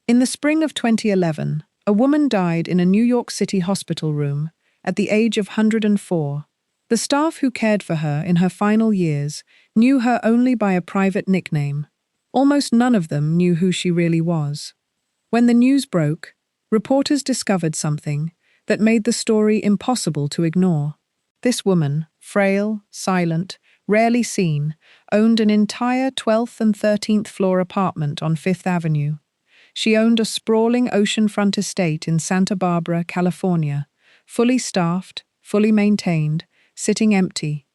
In the spring of 2011, a woman died in a New York City hospital room at the age of 104. The staff who cared for her in her final years knew her only by a private nickname. Almost none of them knew who she really was. When the news broke, reporters discovered something that made the story impossible to ignore. This woman, frail, silent, rarely seen, owned an entire 12th and 13th floor apartment on Fifth Avenue. She owned a sprawling oceanfront estate in Santa Barbara, California, fully staffed, fully maintained, sitting empty.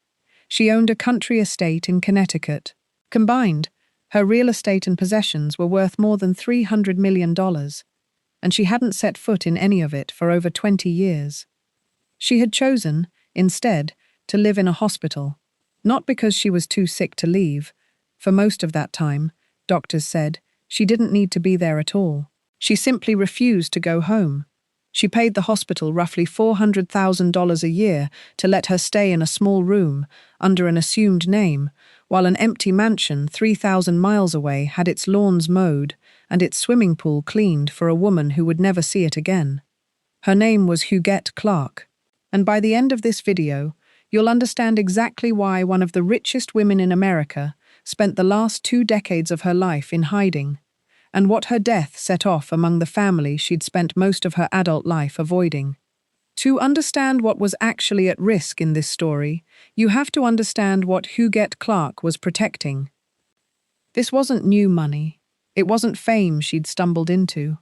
She owned a country estate in Connecticut. Combined, her real estate and possessions were worth more than $300 million, and she hadn't set foot in any of it for over 20 years. She had chosen, instead, to live in a hospital, not because she was too sick to leave. For most of that time, doctors said, she didn't need to be there at all. She simply refused to go home. She paid the hospital roughly $400,000 a year to let her stay in a small room under an assumed name, while an empty mansion 3,000 miles away had its lawns mowed and its swimming pool cleaned for a woman who would never see it again. Her name was Huguette Clark, and by the end of this video, you'll understand exactly why one of the richest women in America spent the last 2 decades of her life in hiding, and what her death set off among the family she'd spent most of her adult life avoiding. To understand what was actually at risk in this story, you have to understand what Huguette Clark was protecting. This wasn't new money. It wasn't fame she'd stumbled into.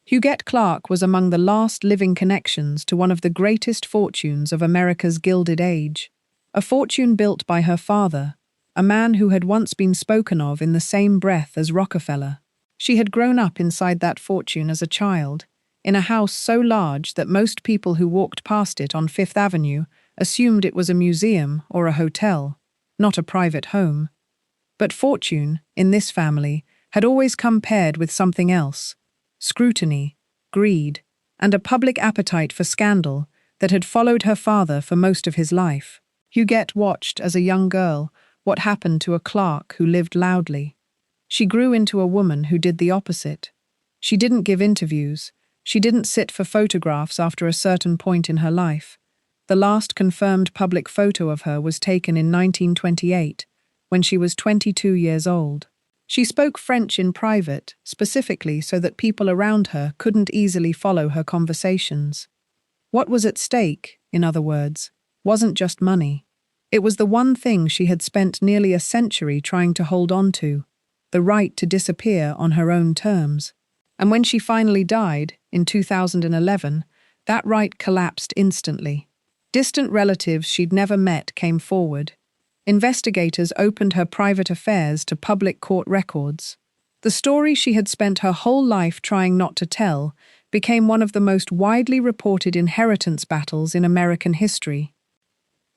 Huguette Clark was among the last living connections to one of the greatest fortunes of America's Gilded Age, a fortune built by her father, a man who had once been spoken of in the same breath as Rockefeller. She had grown up inside that fortune as a child, in a house so large that most people who walked past it on Fifth Avenue assumed it was a museum or a hotel, not a private home. But fortune, in this family, had always come paired with something else: scrutiny, greed, and a public appetite for scandal that had followed her father for most of his life. Huguette watched, as a young girl, what happened to a Clark who lived loudly. She grew into a woman who did the opposite. She didn't give interviews. She didn't sit for photographs after a certain point in her life. The last confirmed public photo of her was taken in 1928, when she was 22 years old. She spoke French in private, specifically so that people around her couldn't easily follow her conversations. What was at stake, in other words, wasn't just money. It was the one thing she had spent nearly a century trying to hold on to: the right to disappear on her own terms. And when she finally died, in 2011, that right collapsed instantly. Distant relatives she'd never met came forward. Investigators opened her private affairs to public court records. The story she had spent her whole life trying not to tell became one of the most widely reported inheritance battles in American history.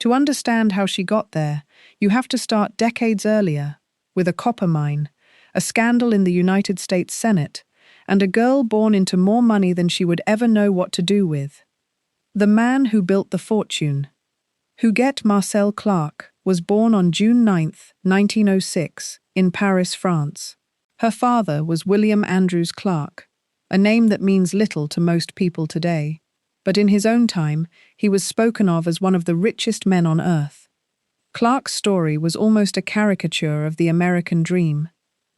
To understand how she got there, you have to start decades earlier, with a copper mine, a scandal in the United States Senate, and a girl born into more money than she would ever know what to do with. The man who built the fortune. Huguette Marcel Clark was born on June 9, 1906, in Paris, France. Her father was William Andrews Clark, a name that means little to most people today, but in his own time, he was spoken of as one of the richest men on earth. Clark's story was almost a caricature of the American dream.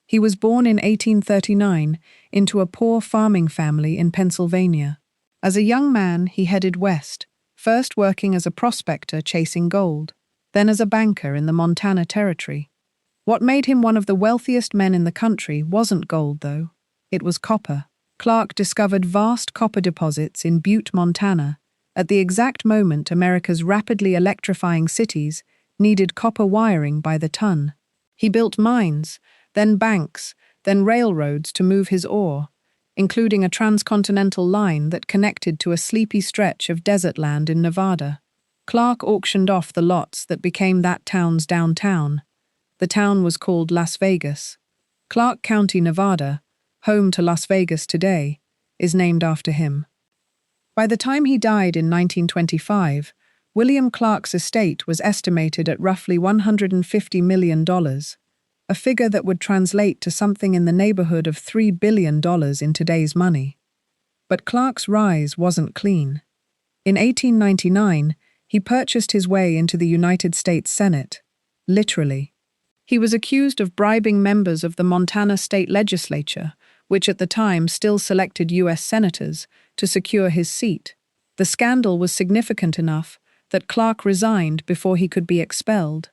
He was born in 1839 into a poor farming family in Pennsylvania. As a young man, he headed west, first working as a prospector chasing gold, then as a banker in the Montana Territory. What made him one of the wealthiest men in the country wasn't gold, though. It was copper. Clark discovered vast copper deposits in Butte, Montana, at the exact moment America's rapidly electrifying cities needed copper wiring by the ton. He built mines, then banks, then railroads to move his ore, including a transcontinental line that connected to a sleepy stretch of desert land in Nevada. Clark auctioned off the lots that became that town's downtown. The town was called Las Vegas. Clark County, Nevada, home to Las Vegas today, is named after him. By the time he died in 1925, William Clark's estate was estimated at roughly $150 million. a figure that would translate to something in the neighborhood of $3 billion in today's money. But Clark's rise wasn't clean. In 1899, he purchased his way into the United States Senate, literally. He was accused of bribing members of the Montana state legislature, which at the time still selected U.S. senators, to secure his seat. The scandal was significant enough that Clark resigned before he could be expelled.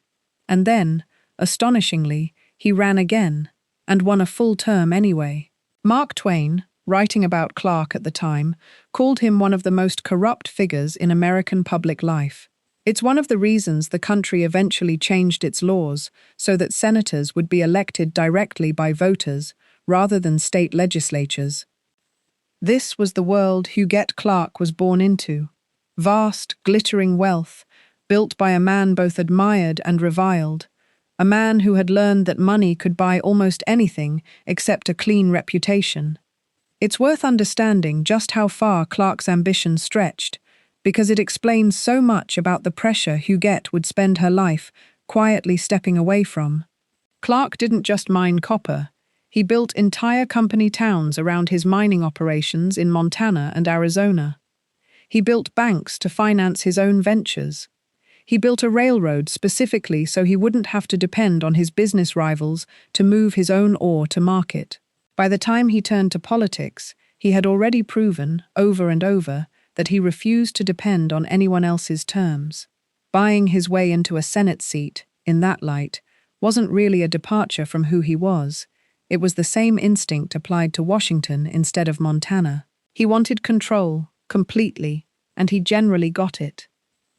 And then, astonishingly, he ran again, and won a full term anyway. Mark Twain, writing about Clark at the time, called him one of the most corrupt figures in American public life. It's one of the reasons the country eventually changed its laws so that senators would be elected directly by voters rather than state legislatures. This was the world Huguette Clark was born into. Vast, glittering wealth, built by a man both admired and reviled, a man who had learned that money could buy almost anything except a clean reputation. It's worth understanding just how far Clark's ambition stretched, because it explains so much about the pressure Huguette would spend her life quietly stepping away from. Clark didn't just mine copper. He built entire company towns around his mining operations in Montana and Arizona. He built banks to finance his own ventures. He built a railroad specifically so he wouldn't have to depend on his business rivals to move his own ore to market. By the time he turned to politics, he had already proven, over and over, that he refused to depend on anyone else's terms. Buying his way into a Senate seat, in that light, wasn't really a departure from who he was. It was the same instinct applied to Washington instead of Montana. He wanted control, completely, and he generally got it.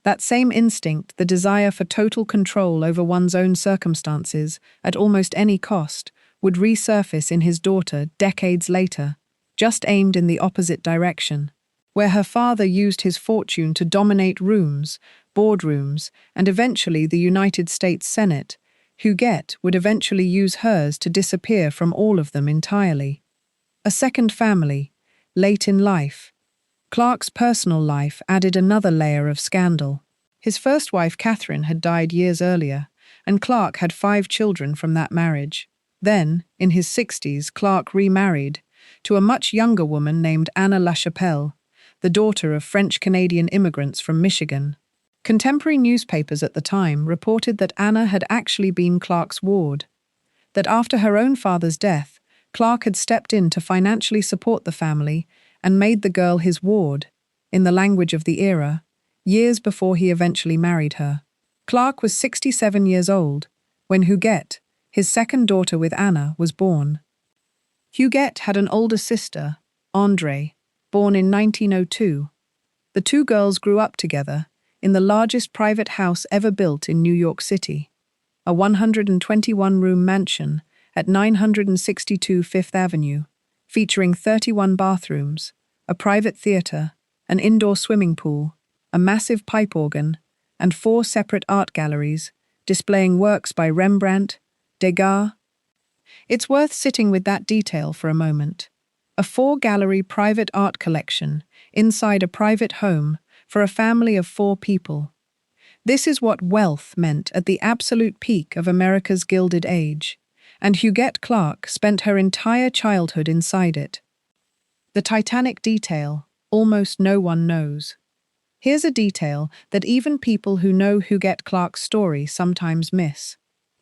That same instinct, the desire for total control over one's own circumstances, at almost any cost, would resurface in his daughter decades later, just aimed in the opposite direction. Where her father used his fortune to dominate rooms, boardrooms, and eventually the United States Senate, Huguette would eventually use hers to disappear from all of them entirely. A second family, late in life. Clark's personal life added another layer of scandal. His first wife, Catherine, had died years earlier, and Clark had 5 children from that marriage. Then, in his 60s, Clark remarried to a much younger woman named Anna LaChapelle, the daughter of French-Canadian immigrants from Michigan. Contemporary newspapers at the time reported that Anna had actually been Clark's ward, that after her own father's death, Clark had stepped in to financially support the family and made the girl his ward, in the language of the era, years before he eventually married her. Clark was 67 years old when Huguette, his second daughter with Anna, was born. Huguette had an older sister, Andre, born in 1902. The two girls grew up together in the largest private house ever built in New York City, a 121-room mansion at 962 Fifth Avenue, featuring 31 bathrooms, a private theater, an indoor swimming pool, a massive pipe organ, and 4 separate art galleries displaying works by Rembrandt, Degas. It's worth sitting with that detail for a moment. A 4-gallery private art collection inside a private home for a family of 4 people. This is what wealth meant at the absolute peak of America's Gilded Age, and Huguette Clark spent her entire childhood inside it. The Titanic detail almost no one knows. Here's a detail that even people who know Huguette Clark's story sometimes miss.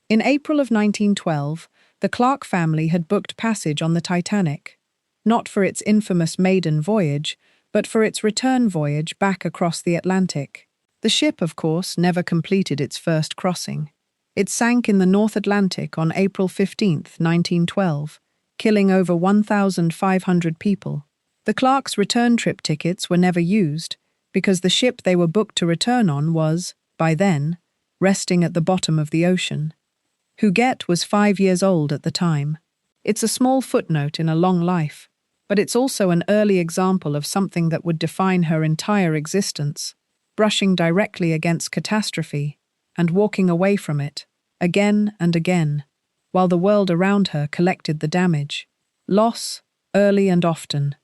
In April of 1912, the Clark family had booked passage on the Titanic, not for its infamous maiden voyage, but for its return voyage back across the Atlantic. The ship, of course, never completed its first crossing. It sank in the North Atlantic on April 15, 1912, killing over 1,500 people. The Clarks' return trip tickets were never used because the ship they were booked to return on was, by then, resting at the bottom of the ocean. Huguette was 5 years old at the time. It's a small footnote in a long life, but it's also an early example of something that would define her entire existence, brushing directly against catastrophe and walking away from it, again and again, while the world around her collected the damage. Loss, early and often.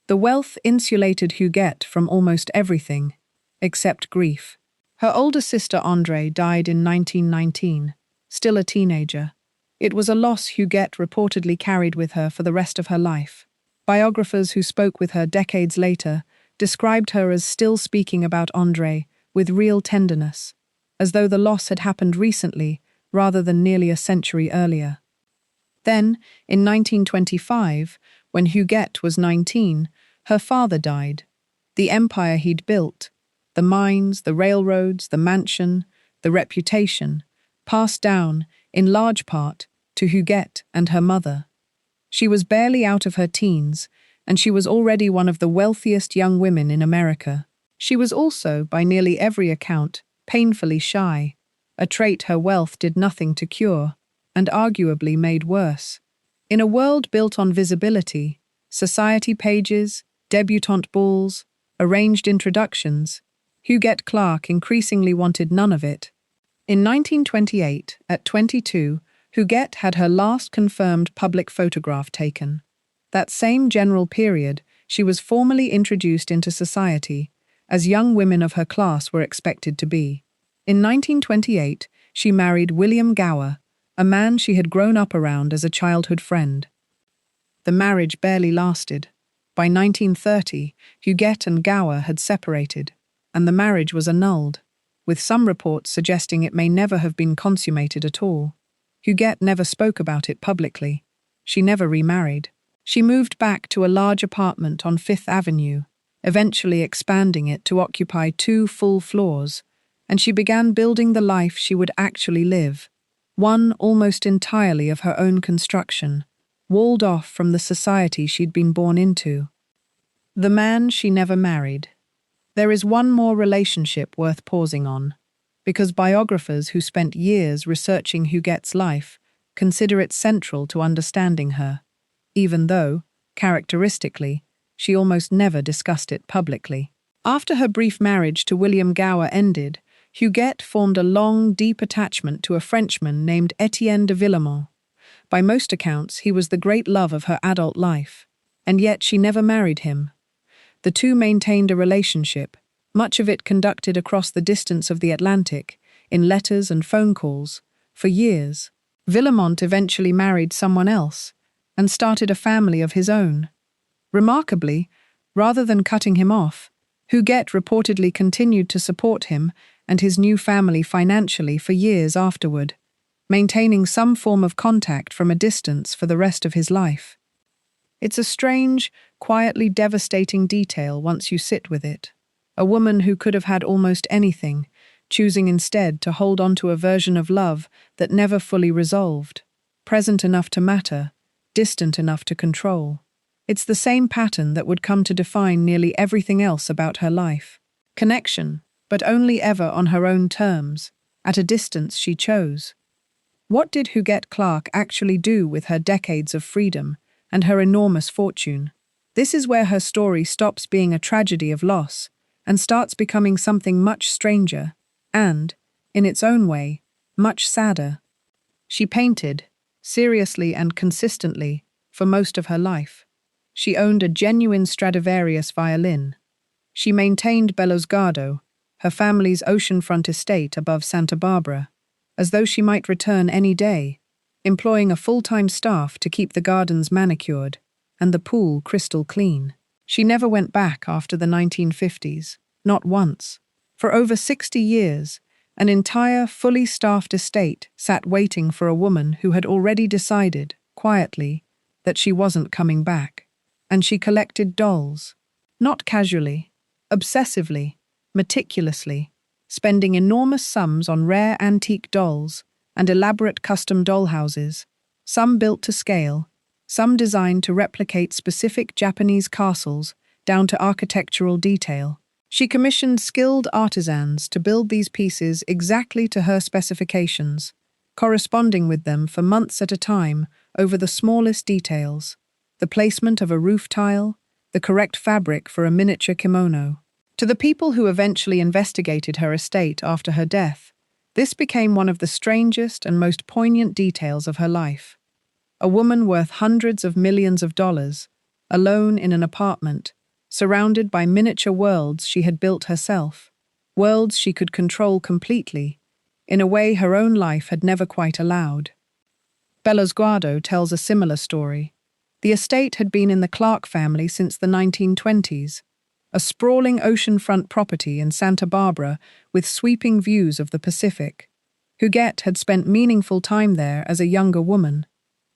The wealth insulated Huguette from almost everything, except grief. Her older sister Andre died in 1919, still a teenager. It was a loss Huguette reportedly carried with her for the rest of her life. Biographers who spoke with her decades later described her as still speaking about André with real tenderness, as though the loss had happened recently rather than nearly a century earlier. Then, in 1925, when Huguette was 19, her father died. The empire he'd built, the mines, the railroads, the mansion, the reputation, passed down, in large part, to Huguette and her mother. She was barely out of her teens, and she was already one of the wealthiest young women in America. She was also, by nearly every account, painfully shy, a trait her wealth did nothing to cure, and arguably made worse. In a world built on visibility, society pages, debutante balls, arranged introductions, Huguette Clark increasingly wanted none of it. In 1928, at 22, Huguette had her last confirmed public photograph taken. That same general period, she was formally introduced into society, as young women of her class were expected to be. In 1928, she married William Gower, a man she had grown up around as a childhood friend. The marriage barely lasted. By 1930, Huguette and Gower had separated, and the marriage was annulled, with some reports suggesting it may never have been consummated at all. Huguette never spoke about it publicly. She never remarried. She moved back to a large apartment on Fifth Avenue, eventually expanding it to occupy 2 full floors, and she began building the life she would actually live, one almost entirely of her own construction, walled off from the society she'd been born into. The man she never married. There is one more relationship worth pausing on, because biographers who spent years researching Huguette's life consider it central to understanding her, even though, characteristically, she almost never discussed it publicly. After her brief marriage to William Gower ended, Huguette formed a long, deep attachment to a Frenchman named Étienne de Villemont. By most accounts, he was the great love of her adult life, and yet she never married him. The two maintained a relationship, much of it conducted across the distance of the Atlantic, in letters and phone calls, for years. Villemont eventually married someone else, and started a family of his own. Remarkably, rather than cutting him off, Huguette reportedly continued to support him and his new family financially for years afterward, maintaining some form of contact from a distance for the rest of his life. It's a strange, quietly devastating detail once you sit with it. A woman who could have had almost anything, choosing instead to hold on to a version of love that never fully resolved, present enough to matter, distant enough to control. It's the same pattern that would come to define nearly everything else about her life. Connection, but only ever on her own terms, at a distance she chose. What did Huguette Clark actually do with her decades of freedom and her enormous fortune? This is where her story stops being a tragedy of loss and starts becoming something much stranger and, in its own way, much sadder. She painted, seriously and consistently, for most of her life. She owned a genuine Stradivarius violin. She maintained Bellosguardo, her family's oceanfront estate above Santa Barbara, as though she might return any day, employing a full-time staff to keep the gardens manicured and the pool crystal clean. She never went back after the 1950s, not once. For over 60 years, an entire, fully staffed estate sat waiting for a woman who had already decided, quietly, that she wasn't coming back. And she collected dolls, not casually, obsessively, meticulously, spending enormous sums on rare antique dolls and elaborate custom dollhouses, some built to scale, some designed to replicate specific Japanese castles down to architectural detail. She commissioned skilled artisans to build these pieces exactly to her specifications, corresponding with them for months at a time over the smallest details, the placement of a roof tile, the correct fabric for a miniature kimono. To the people who eventually investigated her estate after her death, this became one of the strangest and most poignant details of her life. A woman worth hundreds of millions of dollars, alone in an apartment, surrounded by miniature worlds she had built herself, worlds she could control completely, in a way her own life had never quite allowed. Guardo tells a similar story. The estate had been in the Clark family since the 1920s, a sprawling oceanfront property in Santa Barbara with sweeping views of the Pacific. Huguette had spent meaningful time there as a younger woman,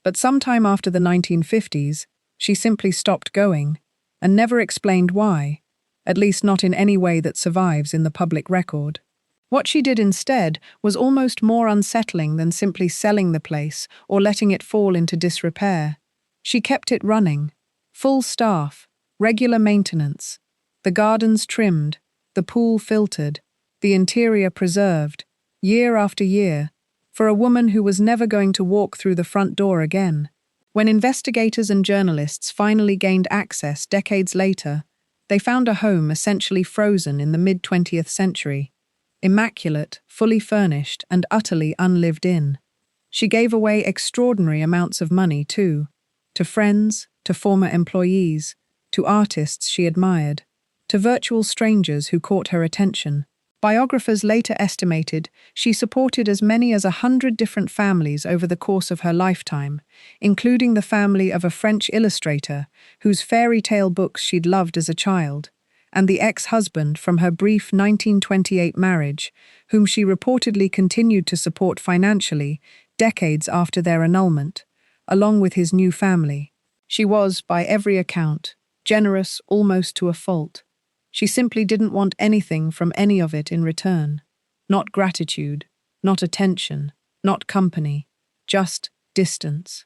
but sometime after the 1950s, she simply stopped going and never explained why, at least not in any way that survives in the public record. What she did instead was almost more unsettling than simply selling the place or letting it fall into disrepair. She kept it running, full staff, regular maintenance, the gardens trimmed, the pool filtered, the interior preserved, year after year, for a woman who was never going to walk through the front door again. When investigators and journalists finally gained access decades later, they found a home essentially frozen in the mid-20th century, immaculate, fully furnished, and utterly unlived in. She gave away extraordinary amounts of money, too, to friends, to former employees, to artists she admired, to virtual strangers who caught her attention. Biographers later estimated she supported as many as 100 different families over the course of her lifetime, including the family of a French illustrator whose fairy tale books she'd loved as a child, and the ex-husband from her brief 1928 marriage, whom she reportedly continued to support financially decades after their annulment, along with his new family. She was, by every account, generous almost to a fault. She simply didn't want anything from any of it in return. Not gratitude, not attention, not company, just distance.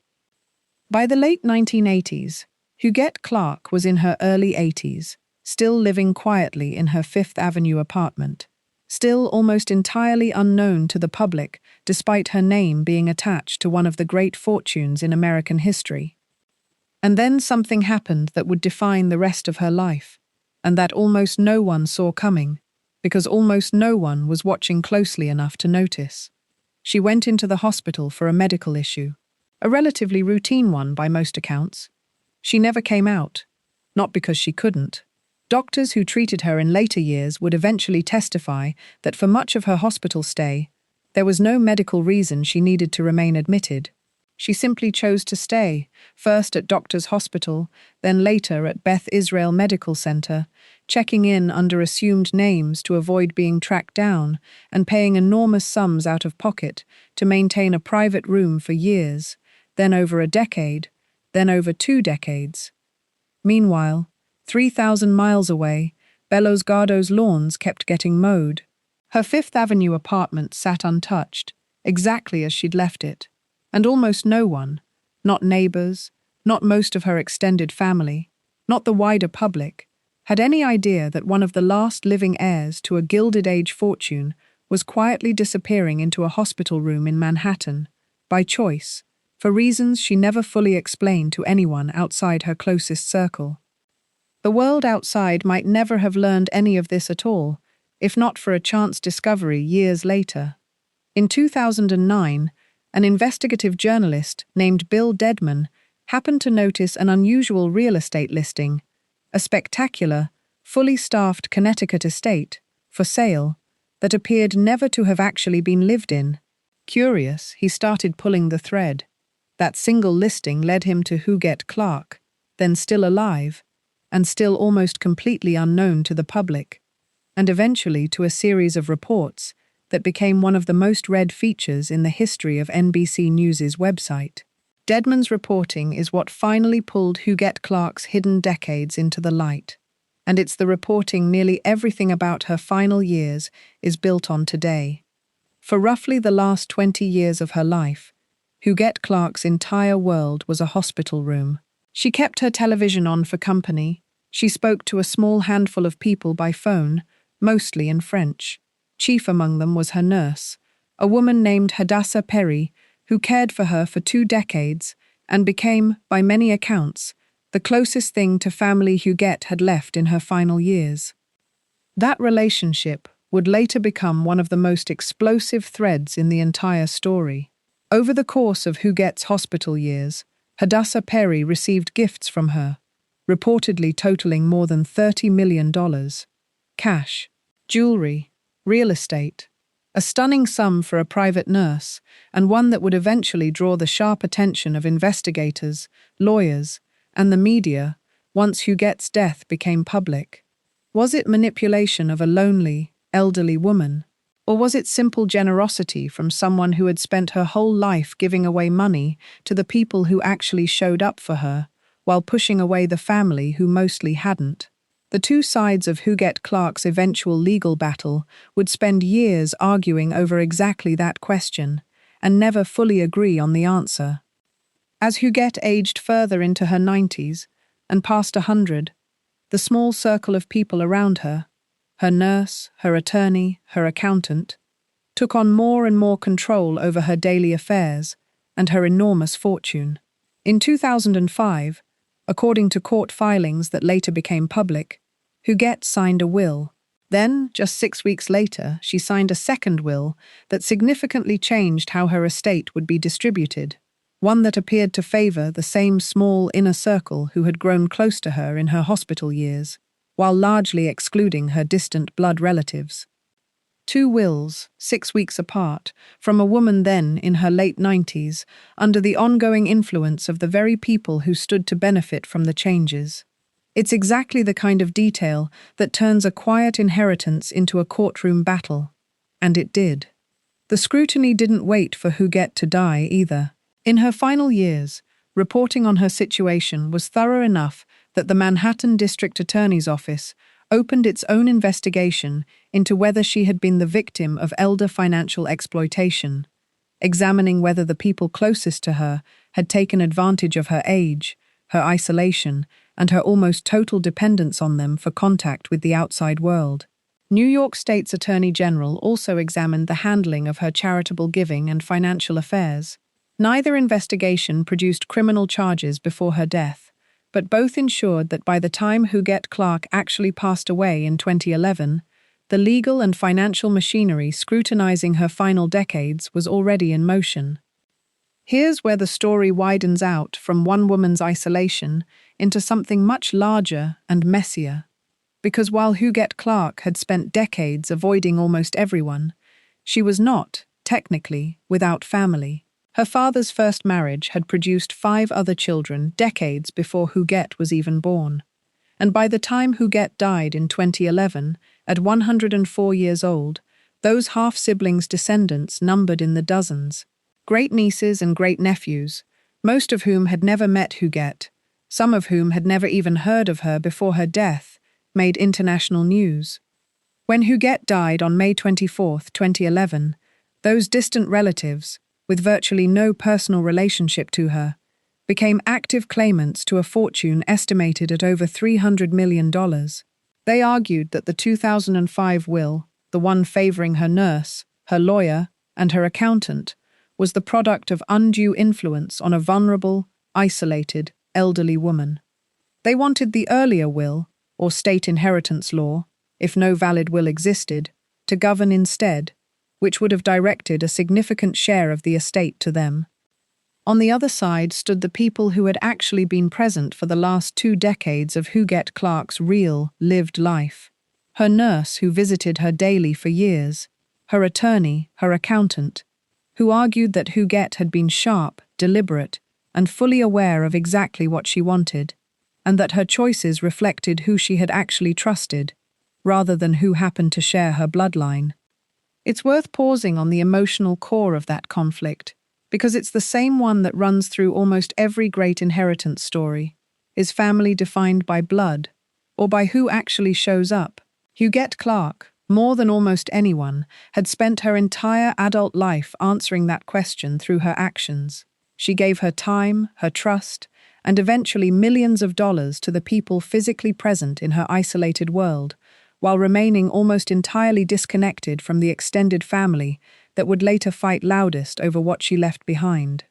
By the late 1980s, Huguette Clark was in her early 80s, still living quietly in her Fifth Avenue apartment, still almost entirely unknown to the public despite her name being attached to one of the great fortunes in American history. And then something happened that would define the rest of her life, and that almost no one saw coming, because almost no one was watching closely enough to notice. She went into the hospital for a medical issue, a relatively routine one by most accounts. She never came out, not because she couldn't. Doctors who treated her in later years would eventually testify that for much of her hospital stay, there was no medical reason she needed to remain admitted. She simply chose to stay, first at Doctors Hospital, then later at Beth Israel Medical Center, checking in under assumed names to avoid being tracked down and paying enormous sums out of pocket to maintain a private room for years, then over a decade, then over 2 decades. Meanwhile, 3,000 miles away, Gardo's lawns kept getting mowed. Her Fifth Avenue apartment sat untouched, exactly as she'd left it. And almost no one, not neighbors, not most of her extended family, not the wider public, had any idea that one of the last living heirs to a Gilded Age fortune was quietly disappearing into a hospital room in Manhattan, by choice, for reasons she never fully explained to anyone outside her closest circle. The world outside might never have learned any of this at all, if not for a chance discovery years later. In 2009, an investigative journalist named Bill Dedman happened to notice an unusual real estate listing, a spectacular, fully staffed Connecticut estate, for sale, that appeared never to have actually been lived in. Curious, he started pulling the thread. That single listing led him to Huguette Clark, then still alive, and still almost completely unknown to the public, and eventually to a series of reports that became one of the most read features in the history of NBC News's website. Dedman's reporting is what finally pulled Huguette Clark's hidden decades into the light, and it's the reporting nearly everything about her final years is built on today. For roughly the last 20 years of her life, Huguette Clark's entire world was a hospital room. She kept her television on for company. She spoke to a small handful of people by phone, mostly in French. Chief among them was her nurse, a woman named Hadassah Perry, who cared for her for 2 decades and became, by many accounts, the closest thing to family Huguette had left in her final years. That relationship would later become one of the most explosive threads in the entire story. Over the course of Huguette's hospital years, Hadassah Perry received gifts from her, reportedly totaling more than $30 million. Cash, jewelry, real estate, A stunning sum for a private nurse, and one that would eventually draw the sharp attention of investigators, lawyers, and the media once Huguette's death became public. Was it manipulation of a lonely, elderly woman? Or was it simple generosity from someone who had spent her whole life giving away money to the people who actually showed up for her, while pushing away the family who mostly hadn't? The two sides of Huguette Clark's eventual legal battle would spend years arguing over exactly that question, and never fully agree on the answer. As Huguette aged further into her 90s and past 100, the small circle of people around her, her nurse, her attorney, her accountant, took on more and more control over her daily affairs and her enormous fortune. In 2005, according to court filings that later became public, Huguette signed a will. Then, just 6 weeks later, she signed a second will that significantly changed how her estate would be distributed, one that appeared to favor the same small inner circle who had grown close to her in her hospital years, while largely excluding her distant blood relatives. Two wills, 6 weeks apart, from a woman then in her late 90s, under the ongoing influence of the very people who stood to benefit from the changes. It's exactly the kind of detail that turns a quiet inheritance into a courtroom battle. And it did. The scrutiny didn't wait for Huguette to die either. In her final years, reporting on her situation was thorough enough that the Manhattan District Attorney's Office opened its own investigation into whether she had been the victim of elder financial exploitation, examining whether the people closest to her had taken advantage of her age, her isolation, and her almost total dependence on them for contact with the outside world. New York State's Attorney General also examined the handling of her charitable giving and financial affairs. Neither investigation produced criminal charges before her death, but both ensured that by the time Huguette Clark actually passed away in 2011, the legal and financial machinery scrutinizing her final decades was already in motion. Here's where the story widens out from one woman's isolation into something much larger and messier. Because while Huguette Clark had spent decades avoiding almost everyone, she was not, technically, without family. Her father's first marriage had produced 5 other children decades before Huguette was even born. And by the time Huguette died in 2011, at 104 years old, those half-siblings' descendants numbered in the dozens. Great-nieces and great-nephews, most of whom had never met Huguette, some of whom had never even heard of her before her death, made international news. When Huguette died on May 24, 2011, those distant relatives, with virtually no personal relationship to her, became active claimants to a fortune estimated at over $300 million. They argued that the 2005 will, the one favoring her nurse, her lawyer, and her accountant, was the product of undue influence on a vulnerable, isolated, elderly woman. They wanted the earlier will, or state inheritance law, if no valid will existed, to govern instead, which would have directed a significant share of the estate to them. On the other side stood the people who had actually been present for the last 2 decades of Huguette Clark's real, lived life. Her nurse, who visited her daily for years, her attorney, her accountant, who argued that Huguette had been sharp, deliberate, and fully aware of exactly what she wanted, and that her choices reflected who she had actually trusted, rather than who happened to share her bloodline. It's worth pausing on the emotional core of that conflict, because it's the same one that runs through almost every great inheritance story. Is family defined by blood, or by who actually shows up? Huguette Clark, more than almost anyone, had spent her entire adult life answering that question through her actions. She gave her time, her trust, and eventually millions of dollars to the people physically present in her isolated world, while remaining almost entirely disconnected from the extended family that would later fight loudest over what she left behind.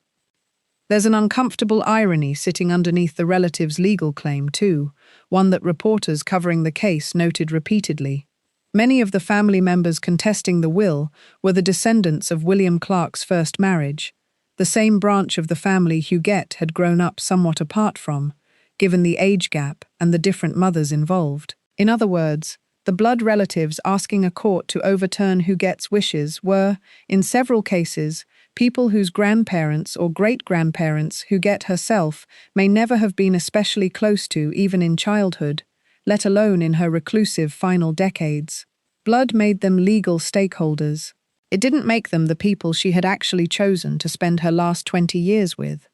There's an uncomfortable irony sitting underneath the relative's legal claim, too, one that reporters covering the case noted repeatedly. Many of the family members contesting the will were the descendants of William Clark's first marriage, the same branch of the family Huguette had grown up somewhat apart from, given the age gap and the different mothers involved. In other words, The blood relatives asking a court to overturn Huguette's wishes were, in several cases, people whose grandparents or great-grandparents Huguette herself may never have been especially close to even in childhood, let alone in her reclusive final decades. Blood made them legal stakeholders. It didn't make them the people she had actually chosen to spend her last 20 years with.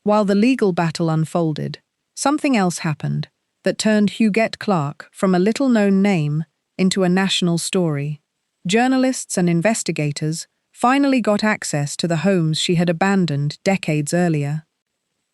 While the legal battle unfolded, something else happened that turned Huguette Clark from a little-known name into a national story. Journalists and investigators finally got access to the homes she had abandoned decades earlier.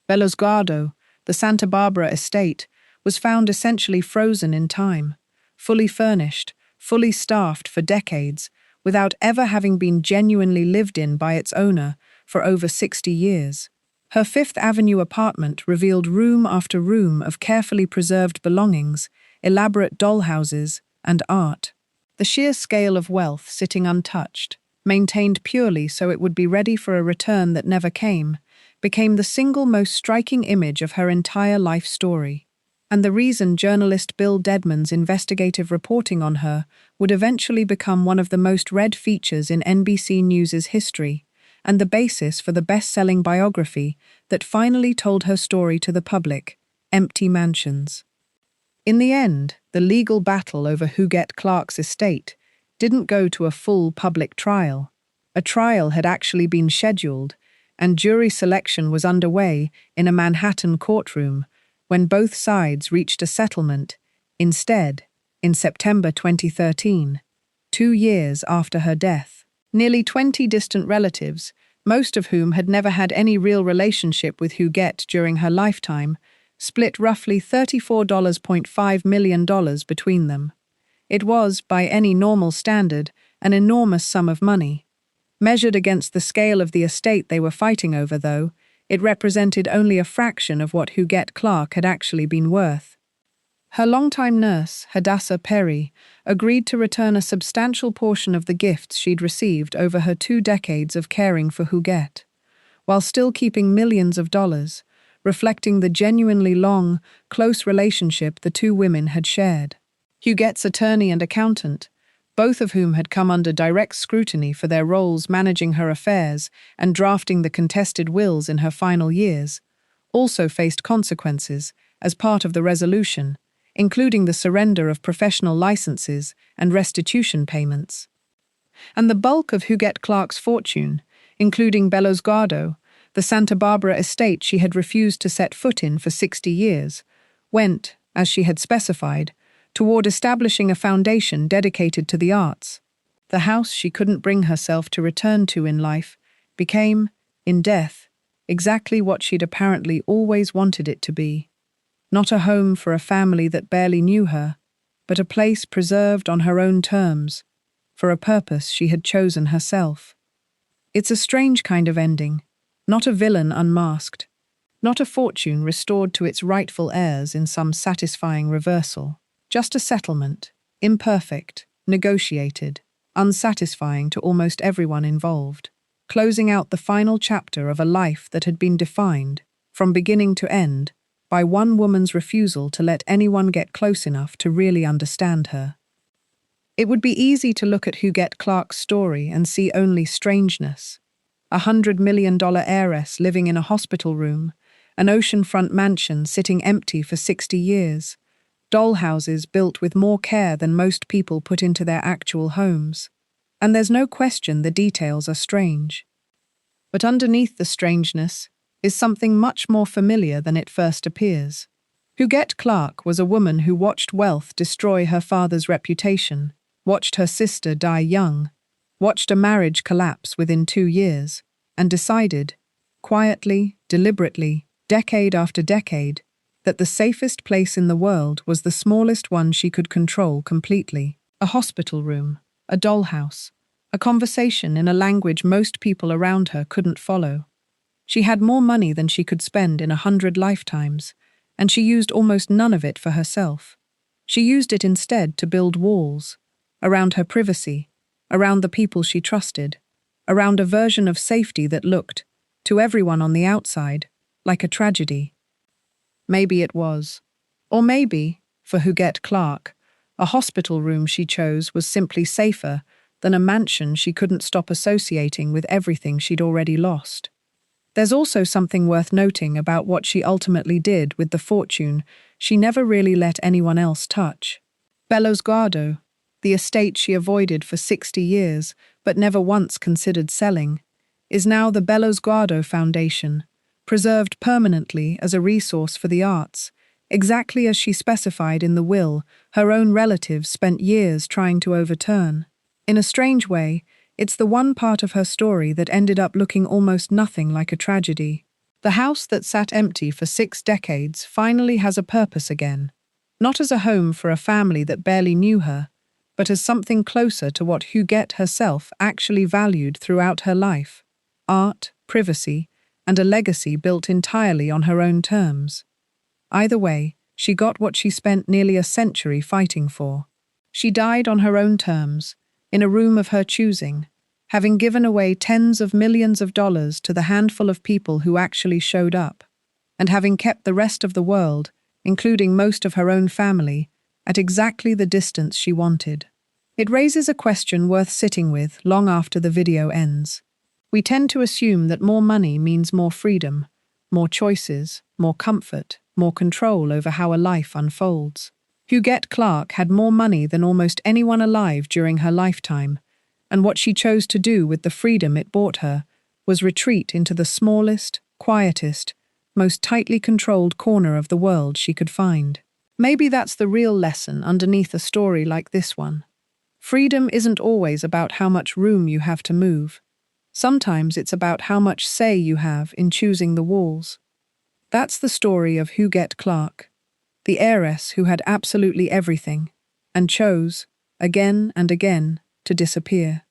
Belosguardo, the Santa Barbara estate, was found essentially frozen in time, fully furnished, fully staffed for decades, without ever having been genuinely lived in by its owner for over 60 years. Her Fifth Avenue apartment revealed room after room of carefully preserved belongings, elaborate dollhouses, and art. The sheer scale of wealth sitting untouched, maintained purely so it would be ready for a return that never came, became the single most striking image of her entire life story. And the reason journalist Bill Dedman's investigative reporting on her would eventually become one of the most read features in NBC News's history, and the basis for the best-selling biography that finally told her story to the public, Empty Mansions. In the end, the legal battle over Huguette Clark's estate didn't go to a full public trial. A trial had actually been scheduled, and jury selection was underway in a Manhattan courtroom when both sides reached a settlement, instead, in September 2013, 2 years after her death. Nearly 20 distant relatives, most of whom had never had any real relationship with Huguette during her lifetime, split roughly $34.5 million between them. It was, by any normal standard, an enormous sum of money. Measured against the scale of the estate they were fighting over, though, it represented only a fraction of what Huguette Clark had actually been worth. Her longtime nurse, Hadassah Perry, agreed to return a substantial portion of the gifts she'd received over her 2 decades of caring for Huguette, while still keeping millions of dollars, reflecting the genuinely long, close relationship the two women had shared. Huguette's attorney and accountant, both of whom had come under direct scrutiny for their roles managing her affairs and drafting the contested wills in her final years, also faced consequences as part of the resolution, including the surrender of professional licenses and restitution payments. And the bulk of Huguette Clark's fortune, including Belosguardo, the Santa Barbara estate she had refused to set foot in for 60 years, went, as she had specified, toward establishing a foundation dedicated to the arts. The house she couldn't bring herself to return to in life became, in death, exactly what she'd apparently always wanted it to be. Not a home for a family that barely knew her, but a place preserved on her own terms, for a purpose she had chosen herself. It's a strange kind of ending, not a villain unmasked, not a fortune restored to its rightful heirs in some satisfying reversal, just a settlement, imperfect, negotiated, unsatisfying to almost everyone involved, closing out the final chapter of a life that had been defined, from beginning to end, by one woman's refusal to let anyone get close enough to really understand her. It would be easy to look at Huguette Clark's story and see only strangeness. $100 million heiress living in a hospital room, an oceanfront mansion sitting empty for 60 years, dollhouses built with more care than most people put into their actual homes. And there's no question the details are strange. But underneath the strangeness is something much more familiar than it first appears. Huguette Clark was a woman who watched wealth destroy her father's reputation, watched her sister die young, watched a marriage collapse within 2 years, and decided, quietly, deliberately, decade after decade, that the safest place in the world was the smallest one she could control completely. A hospital room, a dollhouse, a conversation in a language most people around her couldn't follow. She had more money than she could spend in 100 lifetimes, and she used almost none of it for herself. She used it instead to build walls, around her privacy, around the people she trusted, around a version of safety that looked, to everyone on the outside, like a tragedy. Maybe it was. Or maybe, for Huguette Clark, A hospital room she chose was simply safer than a mansion she couldn't stop associating with everything she'd already lost. There's also something worth noting about what she ultimately did with the fortune she never really let anyone else touch. Bellosguardo, the estate she avoided for 60 years but never once considered selling, is now the Bellosguardo Foundation, preserved permanently as a resource for the arts, exactly as she specified in the will her own relatives spent years trying to overturn. In a strange way, it's the one part of her story that ended up looking almost nothing like a tragedy. The house that sat empty for 6 decades finally has a purpose again, not as a home for a family that barely knew her, but as something closer to what Huguette herself actually valued throughout her life: art, privacy, and a legacy built entirely on her own terms. Either way, she got what she spent nearly a century fighting for. She died on her own terms, in a room of her choosing, having given away tens of millions of dollars to the handful of people who actually showed up, and having kept the rest of the world, including most of her own family, at exactly the distance she wanted. It raises a question worth sitting with long after the video ends. We tend to assume that more money means more freedom, more choices, more comfort, more control over how a life unfolds. Huguette Clark had more money than almost anyone alive during her lifetime, and what she chose to do with the freedom it bought her was retreat into the smallest, quietest, most tightly controlled corner of the world she could find. Maybe that's the real lesson underneath a story like this one. Freedom isn't always about how much room you have to move. Sometimes it's about how much say you have in choosing the walls. That's the story of Huguette Clark, the heiress who had absolutely everything, and chose, again and again, to disappear.